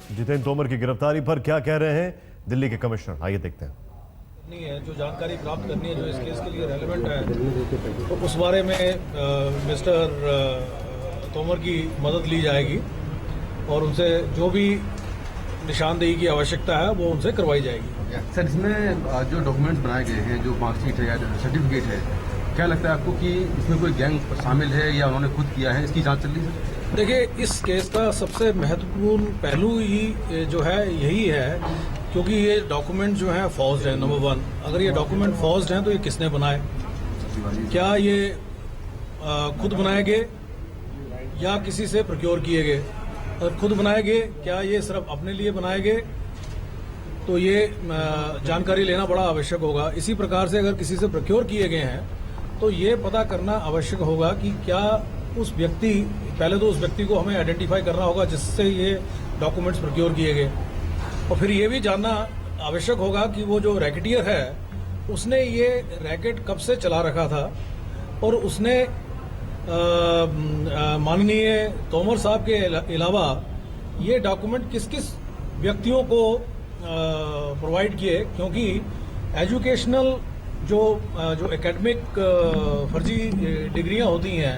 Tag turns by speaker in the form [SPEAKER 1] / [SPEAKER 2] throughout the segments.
[SPEAKER 1] जितेंद्र तोमर की गिरफ्तारी पर क्या कह रहे हैं दिल्ली के कमिश्नर, आइए देखते हैं।
[SPEAKER 2] नहीं है, जो जानकारी प्राप्त करनी है जो इस केस के लिए रेलेवेंट है, तो उस बारे में मिस्टर तोमर की मदद ली जाएगी और उनसे जो भी निशानदेही की आवश्यकता है वो उनसे करवाई जाएगी।
[SPEAKER 3] सर, इसमें जो डॉक्यूमेंट्स बनाए गए हैं, जो मार्कशीट है या सर्टिफिकेट है, क्या लगता है आपको कि इसमें कोई गैंग शामिल है या उन्होंने खुद किया है? इसकी जांच चल रही है।
[SPEAKER 2] देखिए, इस केस का सबसे महत्वपूर्ण पहलू ही जो है यही है, क्योंकि ये डॉक्यूमेंट जो है फॉर्ज्ड है। नंबर वन, अगर ये डॉक्यूमेंट फॉर्ज्ड हैं तो ये किसने बनाए? क्या ये खुद बनाए गए या किसी से प्रोक्योर किए गए? अगर खुद बनाए गए, क्या ये सिर्फ अपने लिए बनाए गए? तो ये जानकारी लेना बड़ा आवश्यक होगा। इसी प्रकार से अगर किसी से प्रोक्योर किए गए हैं तो ये पता करना आवश्यक होगा कि क्या उस व्यक्ति, पहले तो उस व्यक्ति को हमें आइडेंटिफाई करना होगा जिससे ये डॉक्यूमेंट्स प्रोक्योर किए गए, और फिर ये भी जानना आवश्यक होगा कि वो जो रैकेटियर है उसने ये रैकेट कब से चला रखा था, और उसने माननीय तोमर साहब के अलावा ये डॉक्यूमेंट किस किस व्यक्तियों को प्रोवाइड किए। क्योंकि एजुकेशनल जो एकेडमिक फर्जी डिग्रियां होती हैं,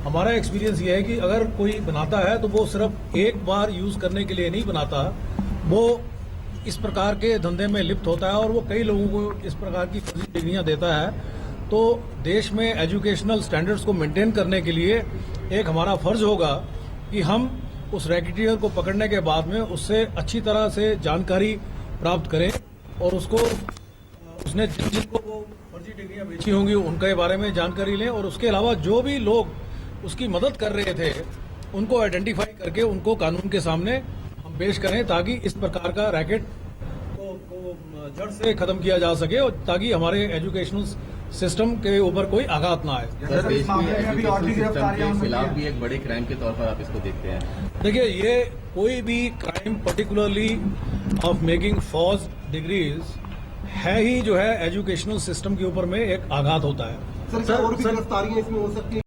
[SPEAKER 2] हमारा एक्सपीरियंस ये है कि अगर कोई बनाता है तो वो सिर्फ एक बार यूज करने के लिए नहीं बनाता, वो इस प्रकार के धंधे में लिप्त होता है और वो कई लोगों को इस प्रकार की फर्जी डिग्रियां देता है। तो देश में एजुकेशनल स्टैंडर्ड्स को मेंटेन करने के लिए एक हमारा फर्ज होगा कि हम उस रैकेटियर को पकड़ने के बाद में उससे अच्छी तरह से जानकारी प्राप्त करें और उसको, उसने जिनको वो फर्जी डिग्रियां बेची होंगी उनके बारे में जानकारी लें, और उसके अलावा जो भी लोग उसकी मदद कर रहे थे उनको आइडेंटिफाई करके उनको कानून के सामने हम पेश करें, ताकि इस प्रकार का रैकेट को जड़ से खत्म किया जा सके और ताकि हमारे एजुकेशनल सिस्टम के ऊपर कोई आघात ना आए।
[SPEAKER 4] सर, देश में एजुकेशन सिस्टम के खिलाफ भी एक बड़े क्राइम के तौर पर आप इसको देखते हैं?
[SPEAKER 2] देखिए, ये कोई भी crime particularly of making false degrees है ही जो है एजुकेशनल सिस्टम के ऊपर में एक आघात होता है।
[SPEAKER 5] सर, और भी गिरफ्तारियां इसमें हो सकती है?